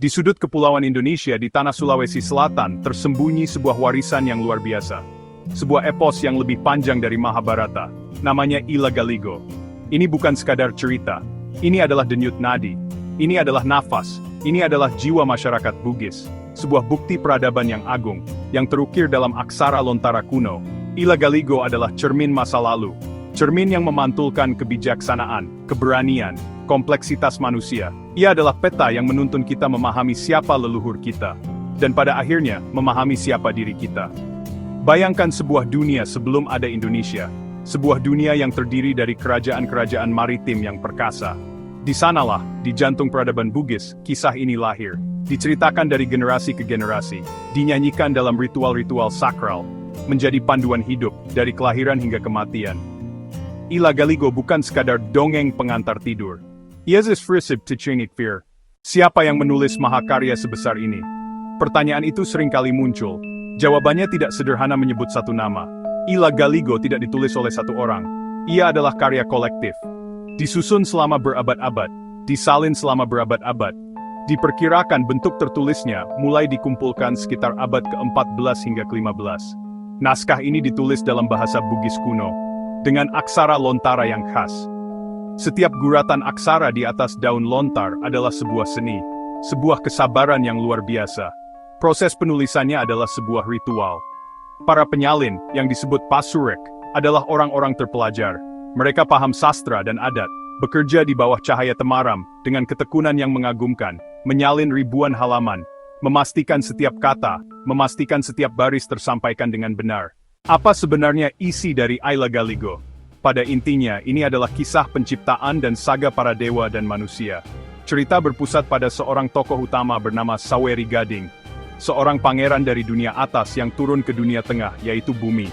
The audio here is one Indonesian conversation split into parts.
Di sudut kepulauan Indonesia di tanah Sulawesi Selatan tersembunyi sebuah warisan yang luar biasa. Sebuah epos yang lebih panjang dari Mahabharata. Namanya Ila Galigo. Ini bukan sekadar cerita. Ini adalah denyut nadi. Ini adalah nafas. Ini adalah jiwa masyarakat Bugis. Sebuah bukti peradaban yang agung, yang terukir dalam aksara lontara kuno. Ila Galigo adalah cermin masa lalu. Cermin yang memantulkan kebijaksanaan, keberanian, kompleksitas manusia. Ia adalah peta yang menuntun kita memahami siapa leluhur kita. Dan pada akhirnya, memahami siapa diri kita. Bayangkan sebuah dunia sebelum ada Indonesia. Sebuah dunia yang terdiri dari kerajaan-kerajaan maritim yang perkasa. Di sanalah, di jantung peradaban Bugis, kisah ini lahir. Diceritakan dari generasi ke generasi. Dinyanyikan dalam ritual-ritual sakral. Menjadi panduan hidup, dari kelahiran hingga kematian. Ila Galigo bukan sekadar dongeng pengantar tidur. Yesus Frisib Tichinik Fear. Siapa yang menulis mahakarya sebesar ini? Pertanyaan itu seringkali muncul. Jawabannya tidak sederhana menyebut satu nama. Ila Galigo tidak ditulis oleh satu orang. Ia adalah karya kolektif. Disusun selama berabad-abad. Disalin selama berabad-abad. Diperkirakan bentuk tertulisnya mulai dikumpulkan sekitar abad ke-14 hingga ke-15. Naskah ini ditulis dalam bahasa Bugis kuno. Dengan aksara lontara yang khas. Setiap guratan aksara di atas daun lontar adalah sebuah seni, sebuah kesabaran yang luar biasa. Proses penulisannya adalah sebuah ritual. Para penyalin, yang disebut pasurek, adalah orang-orang terpelajar. Mereka paham sastra dan adat, bekerja di bawah cahaya temaram, dengan ketekunan yang mengagumkan, menyalin ribuan halaman, memastikan setiap kata, memastikan setiap baris tersampaikan dengan benar. Apa sebenarnya isi dari Ila Galigo? Pada intinya, ini adalah kisah penciptaan dan saga para dewa dan manusia. Cerita berpusat pada seorang tokoh utama bernama Saweri Gading. Seorang pangeran dari dunia atas yang turun ke dunia tengah, yaitu bumi.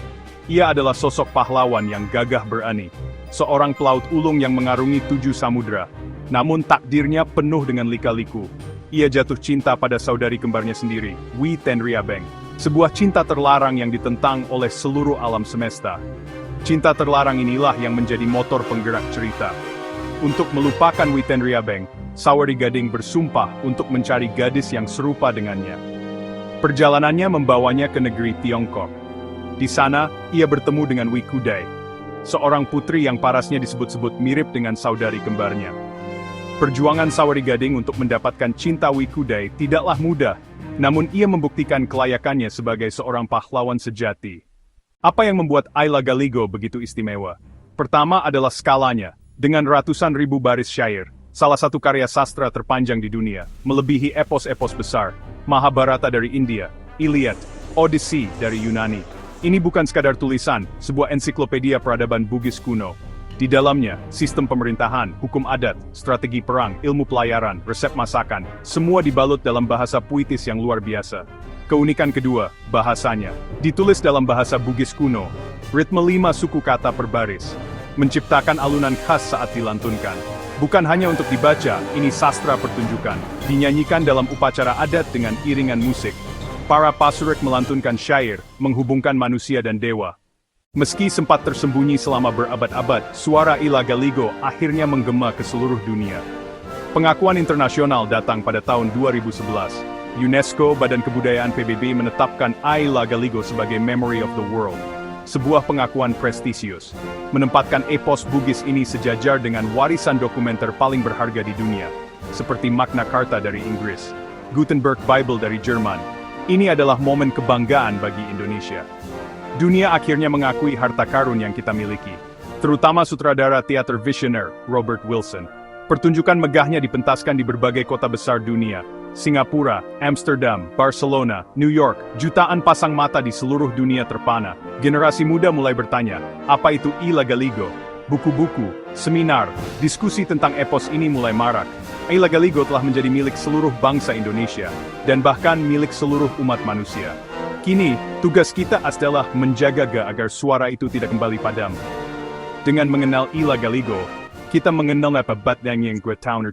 Ia adalah sosok pahlawan yang gagah berani. Seorang pelaut ulung yang mengarungi 7 samudra. Namun takdirnya penuh dengan lika-liku. Ia jatuh cinta pada saudari kembarnya sendiri, Wi Tenriabeng. Sebuah cinta terlarang yang ditentang oleh seluruh alam semesta. Cinta terlarang inilah yang menjadi motor penggerak cerita. Untuk melupakan Wi Tenriabeng, Saweri Gading bersumpah untuk mencari gadis yang serupa dengannya. Perjalanannya membawanya ke negeri Tiongkok. Di sana, ia bertemu dengan Wi Kudai, seorang putri yang parasnya disebut-sebut mirip dengan saudari kembarnya. Perjuangan Saweri Gading untuk mendapatkan cinta Wi Kudai tidaklah mudah. Namun ia membuktikan kelayakannya sebagai seorang pahlawan sejati. Apa yang membuat Ila Galigo begitu istimewa? Pertama adalah skalanya. Dengan ratusan ribu baris syair, salah satu karya sastra terpanjang di dunia, melebihi epos-epos besar, Mahabharata dari India, Iliad, Odyssey dari Yunani. Ini bukan sekadar tulisan, sebuah ensiklopedia peradaban Bugis kuno. Di dalamnya, sistem pemerintahan, hukum adat, strategi perang, ilmu pelayaran, resep masakan, semua dibalut dalam bahasa puitis yang luar biasa. Keunikan kedua, bahasanya. Ditulis dalam bahasa Bugis kuno, ritme 5 suku kata per baris, menciptakan alunan khas saat dilantunkan. Bukan hanya untuk dibaca, ini sastra pertunjukan, dinyanyikan dalam upacara adat dengan iringan musik. Para pasurek melantunkan syair, menghubungkan manusia dan dewa. Meski sempat tersembunyi selama berabad-abad, suara Ila Galigo akhirnya menggema ke seluruh dunia. Pengakuan internasional datang pada tahun 2011. UNESCO, Badan Kebudayaan PBB menetapkan Ila Galigo sebagai Memory of the World. Sebuah pengakuan prestisius, menempatkan epos Bugis ini sejajar dengan warisan dokumenter paling berharga di dunia, seperti Magna Carta dari Inggris, Gutenberg Bible dari Jerman. Ini adalah momen kebanggaan bagi Indonesia. Dunia akhirnya mengakui harta karun yang kita miliki, terutama sutradara teater visioner, Robert Wilson. Pertunjukan megahnya dipentaskan di berbagai kota besar dunia, Singapura, Amsterdam, Barcelona, New York, jutaan pasang mata di seluruh dunia terpana. Generasi muda mulai bertanya, apa itu Ila Galigo? Buku-buku, seminar, diskusi tentang epos ini mulai marak. Ila Galigo telah menjadi milik seluruh bangsa Indonesia, dan bahkan milik seluruh umat manusia. Kini, tugas kita adalah menjaga agar suara itu tidak kembali padam. Dengan mengenal Ila Galigo, kita mengenal apa batang yang gue tahu.